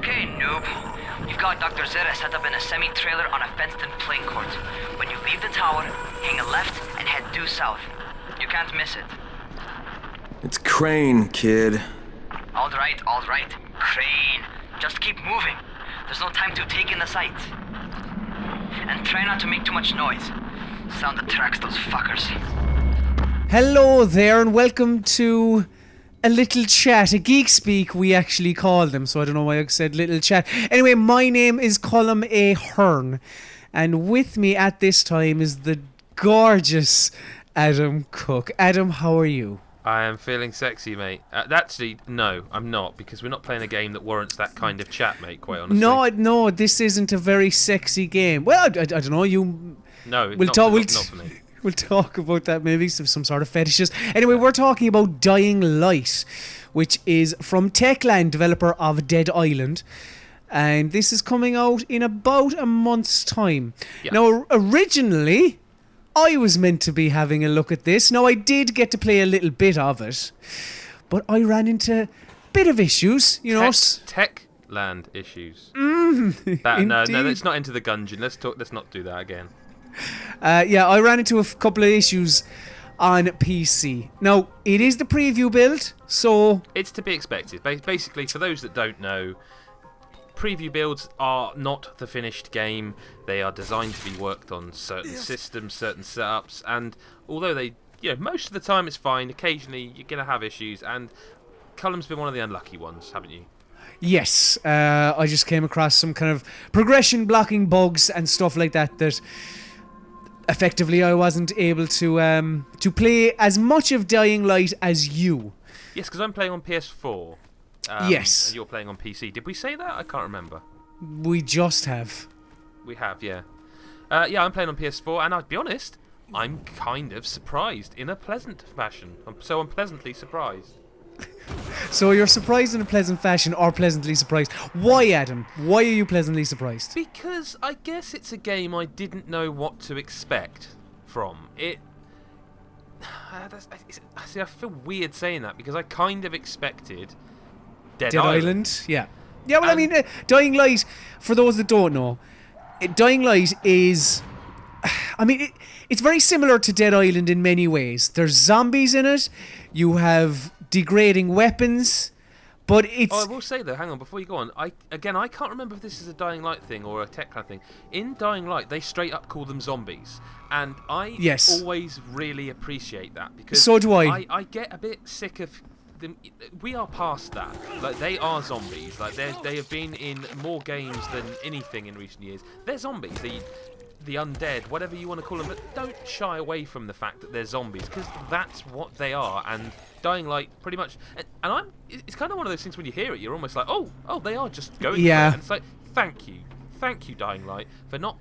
Okay, noob. You've got Dr. Zera set up in a semi-trailer on a fenced-in playing court. When you leave the tower, hang a left and head due south. You can't miss it. It's Crane, kid. All right. Crane. Just keep moving. There's no time to take in the sights. And try not to make too much noise. Sound attracts those fuckers. Hello there and welcome to a little chat, a Geek Speak we actually call them, so I don't know why I said little chat. Anyway, my name is Colm A. Hearn, and with me at this time is the gorgeous Adam Cook. Adam, how are you? I am feeling sexy, mate. Actually, no, I'm not, because we're not playing a game that warrants that kind of chat, mate, quite honestly. No, this isn't a very sexy game. Well, I don't know, you... No, we'll not for me. We'll talk about that, maybe some sort of fetishes. Anyway, we're talking about Dying Light, which is from Techland, developer of Dead Island. And this is coming out in about a month's time. Yeah. Now, originally, I was meant to be having a look at this. Now, I did get to play a little bit of it, but I ran into a bit of issues, you know. Techland issues. No, let's not enter the gungeon. Let's not do that again. I ran into a couple of issues on PC. Now, it is the preview build, so... It's to be expected. Basically, for those that don't know, preview builds are not the finished game. They are designed to be worked on certain systems, certain setups, and although they, most of the time it's fine, occasionally you're going to have issues, and Colm's been one of the unlucky ones, haven't you? Yes, I just came across some kind of progression blocking bugs and stuff like that effectively I wasn't able to play as much of Dying Light as you. Yes, because I'm playing on PS4. Yes. And you're playing on PC. Did we say that? I can't remember. We just have. We have, yeah. I'm playing on PS4, and I'll be honest, I'm kind of surprised in a pleasant fashion. I'm pleasantly surprised. So you're surprised in a pleasant fashion or pleasantly surprised. Why, Adam? Why are you pleasantly surprised? Because I guess it's a game I didn't know what to expect from. I feel weird saying that because I kind of expected Dead Island. Yeah. Yeah, well, I mean, Dying Light, for those that don't know, Dying Light is... I mean, it's very similar to Dead Island in many ways. There's zombies in it. You have degrading weapons, but it's... Oh, I will say though, hang on, before you go on, I can't remember if this is a Dying Light thing or a Techland thing. In Dying Light, they straight up call them zombies, and I always really appreciate that because so do I. I get a bit sick of them. We are past that. Like, they are zombies. Like, they have been in more games than anything in recent years. They're zombies. The undead, whatever you want to call them, but don't shy away from the fact that they're zombies, because that's what they are. And Dying Light, pretty much, and it's kind of one of those things when you hear it, you're almost like, oh, they are just going for it. And it's like, thank you, Dying Light, for not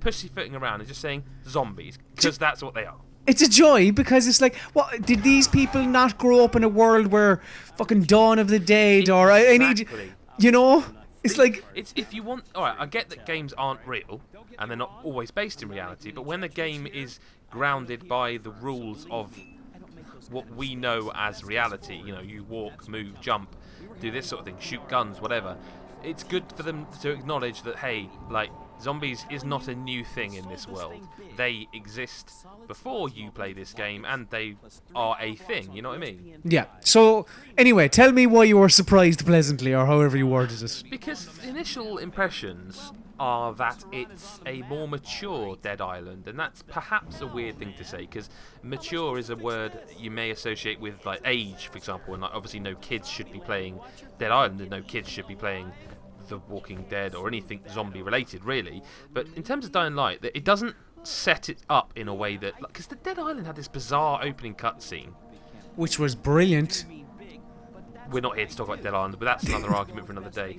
pussyfooting around and just saying zombies, because that's what they are. It's a joy, because it's like, what, did these people not grow up in a world where fucking Dawn of the Dead or exactly. It's like... It's if you want... Alright, I get that games aren't real, and they're not always based in reality, but when a game is grounded by the rules of what we know as reality, you walk, move, jump, do this sort of thing, shoot guns, whatever, it's good for them to acknowledge that, hey, like, zombies is not a new thing in this world. They exist before you play this game, and they are a thing, you know what I mean? Yeah. So, anyway, tell me why you were surprised pleasantly, or however you worded it. Because initial impressions are that it's a more mature Dead Island, and that's perhaps a weird thing to say, because mature is a word you may associate with, like, age, for example, and like, obviously no kids should be playing Dead Island, and no kids should be playing The Walking Dead or anything zombie related, really. But in terms of Dying Light, it doesn't set it up in a way that, because the Dead Island had this bizarre opening cutscene, which was brilliant. We're not here to talk about Dead Island, but that's another argument for another day.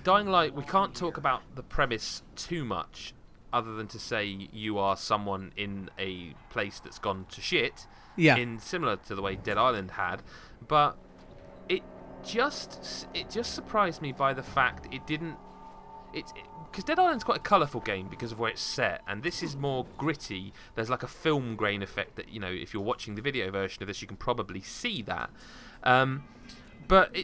Dying Light, we can't talk about the premise too much, other than to say you are someone in a place that's gone to shit, in similar to the way Dead Island had, but it just surprised me by the fact it didn't. Because Dead Island's quite a colourful game because of where it's set, and this is more gritty. There's like a film grain effect that, if you're watching the video version of this, you can probably see that. But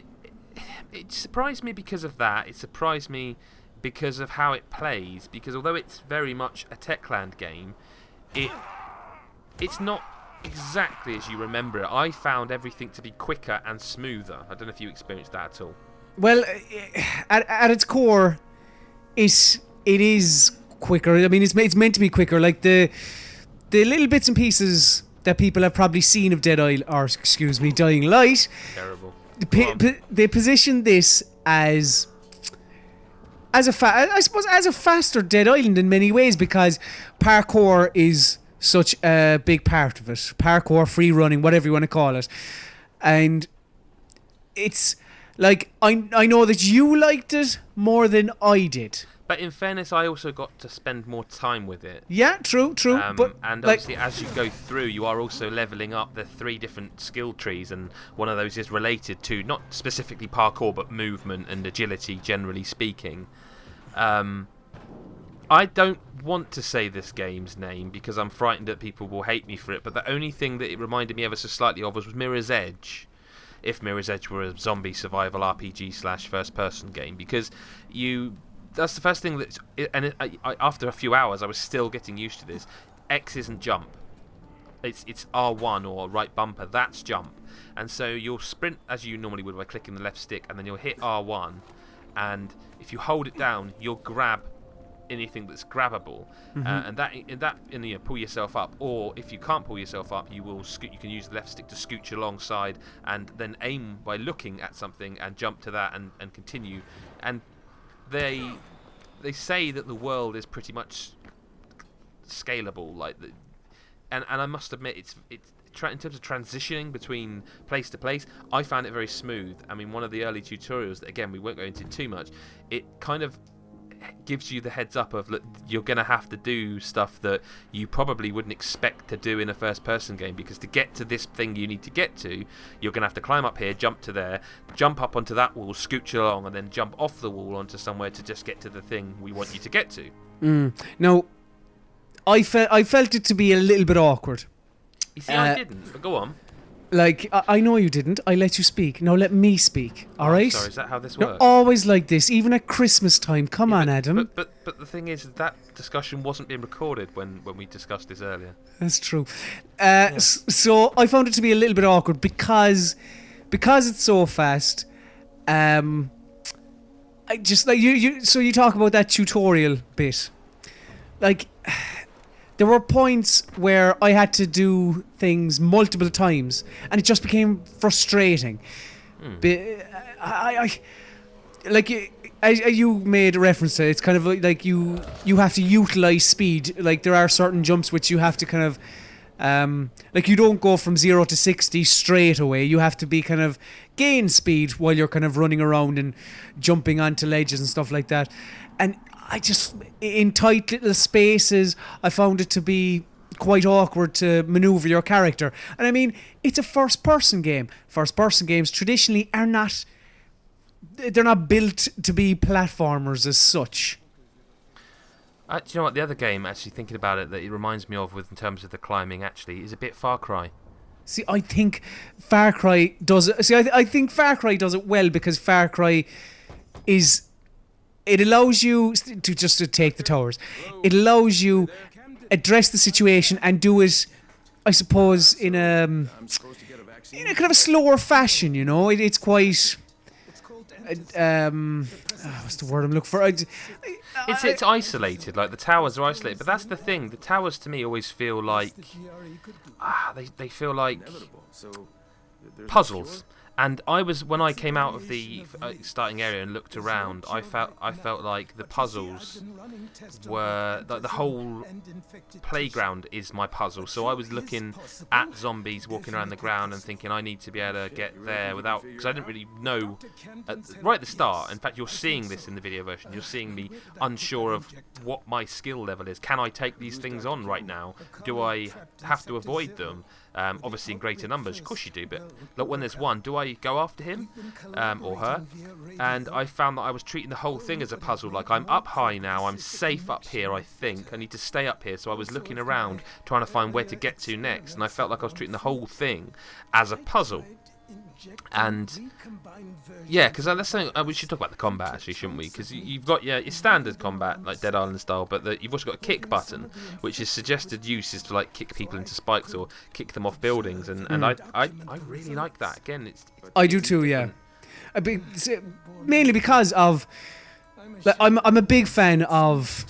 it surprised me because of that. It surprised me because of how it plays. Because although it's very much a Techland game, it's not exactly as you remember it. I found everything to be quicker and smoother. I don't know if you experienced that at all. Well, at its core, it is quicker. I mean, it's meant to be quicker. Like the little bits and pieces that people have probably seen of Dying Light. Terrible. They position this as I suppose as a faster Dead Island in many ways, because parkour is such a big part of it. Parkour, free running, whatever you want to call it, and it's like I know that you liked it more than I did. But in fairness, I also got to spend more time with it. Yeah, true. But and obviously, as you go through, you are also leveling up the 3 different skill trees, and one of those is related to not specifically parkour, but movement and agility, generally speaking. I don't want to say this game's name because I'm frightened that people will hate me for it, but the only thing that it reminded me ever so slightly of was Mirror's Edge. If Mirror's Edge were a zombie survival RPG / first-person game, because that's the first thing that, after a few hours, I was still getting used to this. X isn't jump. It's R1 or right bumper. That's jump. And so you'll sprint as you normally would by clicking the left stick, and then you'll hit R1. And if you hold it down, you'll grab anything that's grabbable, and you pull yourself up. Or if you can't pull yourself up, you can use the left stick to scooch alongside, and then aim by looking at something and jump to that and continue. And they say that the world is pretty much scalable, and I must admit it's in terms of transitioning between place to place, I found it very smooth. I mean, one of the early tutorials that, again, we won't go into too much, it kind of gives you the heads up of, look, you're going to have to do stuff that you probably wouldn't expect to do in a first-person game, because to get to this thing you need to get to, you're going to have to climb up here, jump to there, jump up onto that wall, scooch along, and then jump off the wall onto somewhere to just get to the thing we want you to get to. Now, I felt it to be a little bit awkward. You see, I didn't, but go on. Like, I know you didn't. I let you speak. Now let me speak, alright? Sorry, is that how this You're works? always like this, even at Christmas time. Come on, Adam. But the thing is that discussion wasn't being recorded when we discussed this earlier. That's true. So I found it to be a little bit awkward because it's so fast. I just like you. So you talk about that tutorial bit, like. There were points where I had to do things multiple times, and it just became frustrating. You made a reference to it, it's kind of like you have to utilize speed. Like, there are certain jumps which you have to kind of like, you don't go from 0 to 60 straight away. You have to be kind of gain speed while you're kind of running around and jumping onto ledges and stuff like that. And I just, in tight little spaces, I found it to be quite awkward to maneuver your character. And I mean, it's a first-person game. First-person games traditionally they're not built to be platformers as such. Do you know what? The other game, actually thinking about it, that it reminds me of in terms of the climbing, actually, is a bit Far Cry. See, I think Far Cry does it. See, I think Far Cry does it well, because Far Cry is... It allows you to take the towers. It allows you address the situation and do it, I suppose, in a kind of a slower fashion. You know, it's quite. What's the word I'm looking for? It's isolated. Like, the towers are isolated, but that's the thing. The towers to me always feel like they feel like puzzles. And when I came out of the starting area and looked around, I felt like the puzzles were the whole playground is my puzzle. So I was looking at zombies walking around the ground and thinking, I need to be able to get there because I didn't really know right at the start. In fact, you're seeing this in the video version. You're seeing me unsure of what my skill level is. Can I take these things on right now? Do I have to avoid them? Obviously in greater numbers, of course you do, but look, when there's one, do I go after him or her? And I found that I was treating the whole thing as a puzzle. Like, I'm up high now, I'm safe up here, I think. I need to stay up here, so I was looking around trying to find where to get to next, and I felt like I was treating the whole thing as a puzzle. And yeah, because that's something we should talk about the combat actually, shouldn't we? Because you've got your standard combat like Dead Island style, but you've also got a kick button, which is suggested use is to like kick people into spikes or kick them off buildings, and I really like that. Again, it's I do too, yeah. Mainly because of, like, I'm a big fan of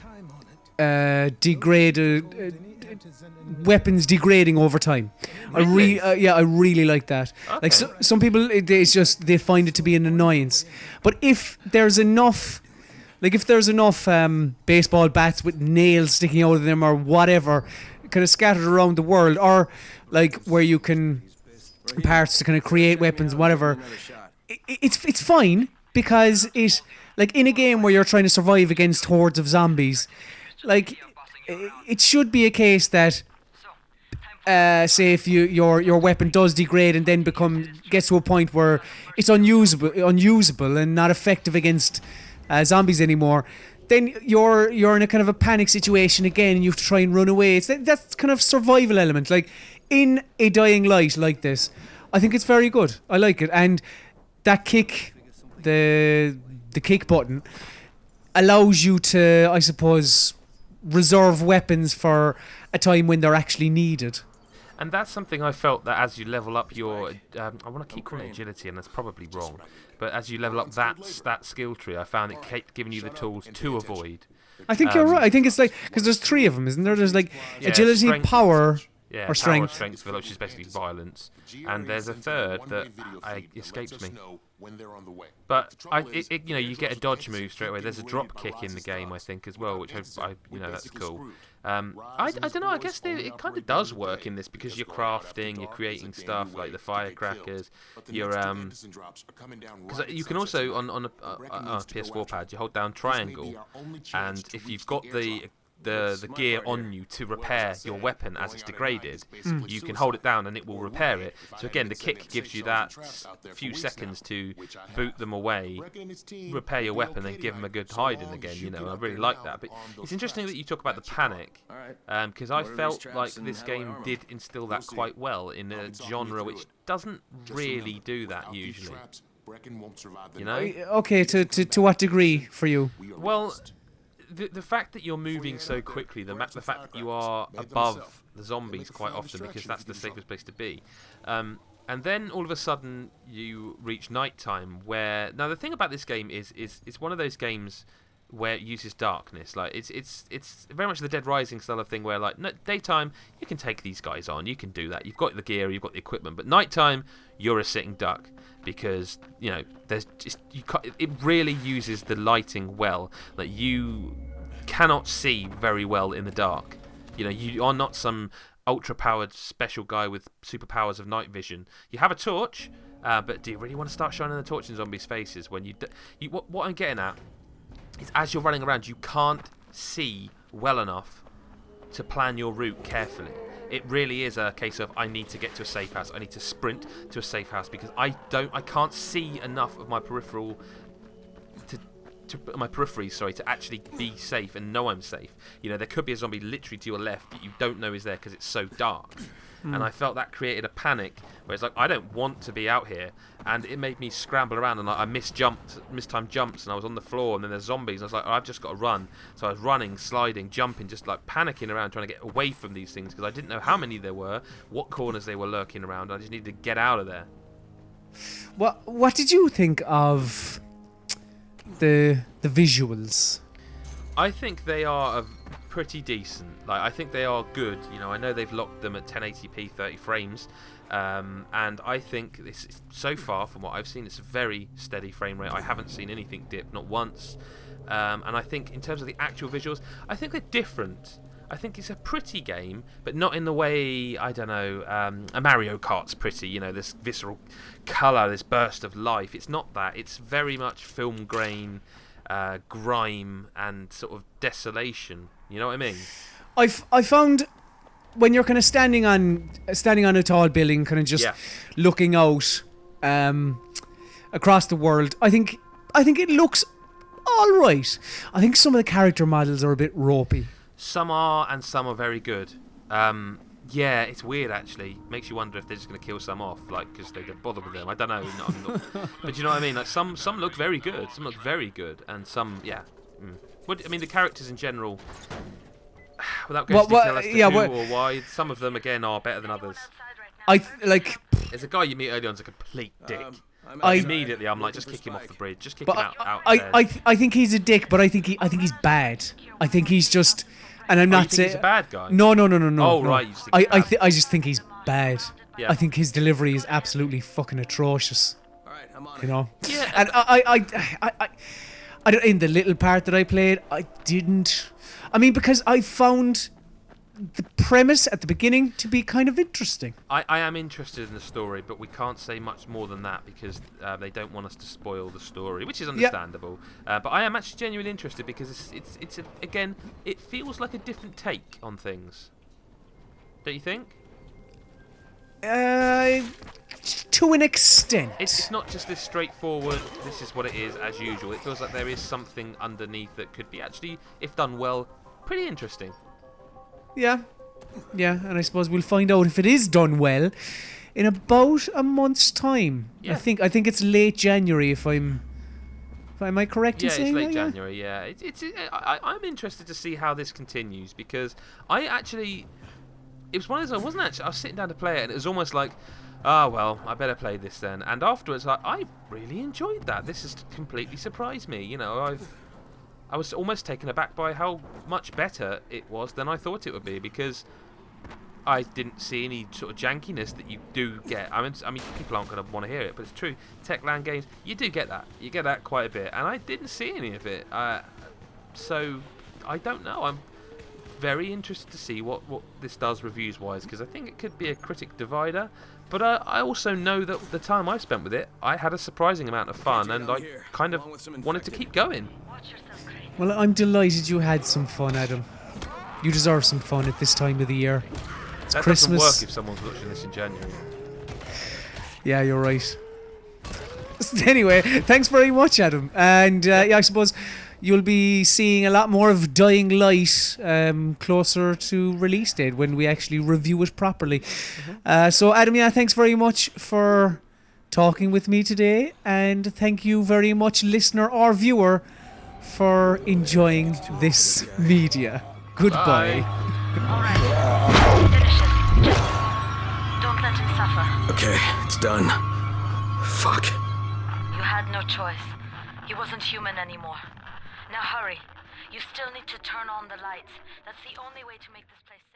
weapons degrading over time. Really? I really like that. Okay. Like some people, it's just they find it to be an annoyance. But if there's enough, baseball bats with nails sticking out of them or whatever, kind of scattered around the world, or like where you can parts to kind of create weapons, whatever, it's fine because it, like in a game where you're trying to survive against hordes of zombies, like it should be a case that say if your weapon does degrade and then gets to a point where it's unusable and not effective against zombies anymore, then you're in a kind of a panic situation again and you have to try and run away. It's that's kind of survival element. Like in a Dying Light like this, I think it's very good. I like it, and that kick, the kick button, allows you to, I suppose, reserve weapons for a time when they're actually needed. And that's something I felt that as you level up your, I want to keep calling it agility, and that's probably wrong, but as you level up that skill tree, I found it kept giving you the tools to avoid. I think you're right. I think it's like, because there's 3 of them, isn't there? There's like agility, strength, power, yeah, or strength. Power, strength, which is basically violence, and there's a third that escapes me. But you get a dodge move straight away. There's a drop kick in the game, I think, as well, which that's cool. I don't know. I guess it kind of does work in this because you're crafting, you're creating stuff like the firecrackers. You're because you can also on a PS4 pad you hold down triangle, and if you've got the gear on you to repair your weapon as it's degraded, you can hold it down and it will repair it. So again, the kick gives you that few seconds to boot them away, repair your weapon, and give them a good hiding again. I really like that. But it's interesting that you talk about the panic, because I felt like this game did instill that quite well in a genre which doesn't really do that usually. Okay, to what degree for you? Well, the fact that you're moving so quickly, the fact that you are above the zombies quite often because that's the safest place to be, and then all of a sudden you reach nighttime. Where now the thing about this game is it's one of those games where it uses darkness. Like it's very much the Dead Rising style of thing where like daytime you can take these guys on, you can do that. You've got the gear, you've got the equipment, but nighttime you're a sitting duck. Because there's just it really uses the lighting well. Like you cannot see very well in the dark. You are not some ultra-powered special guy with superpowers of night vision. You have a torch, but do you really want to start shining the torch in zombies' faces when what I'm getting at is as you're running around, you can't see well enough to plan your route carefully. It really is a case of I need to get to a safe house. I need to sprint to a safe house because I can't see enough of my peripheries, to actually be safe and know I'm safe. There could be a zombie literally to your left that you don't know is there because it's so dark. And I felt that created a panic where it's like I don't want to be out here, and it made me scramble around, and I mistimed jumps, and I was on the floor, and then there's zombies, and I was like, I've just got to run. So I was running, sliding, jumping, just like panicking around, trying to get away from these things because I didn't know how many there were, what corners they were lurking around. I just needed to get out of there. What did you think of the visuals? I think they are pretty decent. Like I think they are good. I know they've locked them at 1080p 30 frames, and I think this is, so far from what I've seen, it's a very steady frame rate. I haven't seen anything dip, not once. And I think in terms of the actual visuals, I think they're different. I think it's a pretty game, but not in the way, I don't know, a Mario Kart's pretty, this visceral colour, this burst of life. It's not that. It's very much film grain, grime, and sort of desolation. You know what I mean? I found when you're kind of standing on a tall building, kind of just looking out across the world, I think it looks all right. I think some of the character models are a bit ropey. Some are, and some are very good. Yeah, it's weird actually. Makes you wonder if they're just going to kill some off, like because they don't bother with them. I don't know. But you know what I mean? Like some look very good, some look very good, and some I mean, the characters in general, without going to detail as to who or why, some of them again are better than others. There's a guy you meet early on who's a complete dick. Immediately, I'm like, just kick him off the bridge. Just kick him out. I think he's a dick, but I think he's bad. I think he's just, and I'm not saying he's a bad guy. No. Oh right, you think I just think he's bad. Yeah. I think his delivery is absolutely fucking atrocious. All right, I'm on You know. Yeah. And I don't, in the little part that I played, I didn't. I mean, because I found the premise at the beginning to be kind of interesting. I am interested in the story, but we can't say much more than that because they don't want us to spoil the story, which is understandable. But I am actually genuinely interested because it's again, it feels like a different take on things. Don't you think? To an extent. It's not just this straightforward, this is what it is, as usual. It feels like there is something underneath that could be actually, if done well, pretty interesting. Yeah, and I suppose we'll find out if it is done well in about a month's time. Yeah. I think it's late January am I correct in saying it's late that? January, yeah. I'm interested to see how this continues because it was one of those, I was sitting down to play it and it was almost like, well, I better play this then. And afterwards, I really enjoyed that. This has completely surprised me. You know, I was almost taken aback by how much better it was than I thought it would be because I didn't see any sort of jankiness that you do get. I mean, people aren't going to want to hear it, but it's true. Techland games, you do get that. You get that quite a bit, and I didn't see any of it. So I don't know. I'm very interested to see what this does reviews-wise because I think it could be a critic divider. But I also know that the time I've spent with it, I had a surprising amount of fun, and I kind of wanted to keep going. Well, I'm delighted you had some fun, Adam. You deserve some fun at this time of the year. It's that Christmas. Doesn't work if someone's watching this in January. Yeah, you're right. Anyway, thanks very much, Adam. And I suppose you'll be seeing a lot more of Dying Light closer to release date when we actually review it properly. So, Adam, thanks very much for talking with me today. And thank you very much, listener or viewer, for enjoying this media. Goodbye. All right. Finish it. Just don't let him suffer. Okay, it's done. Fuck. You had no choice. He wasn't human anymore. Now hurry. You still need to turn on the lights. That's the only way to make this place safe.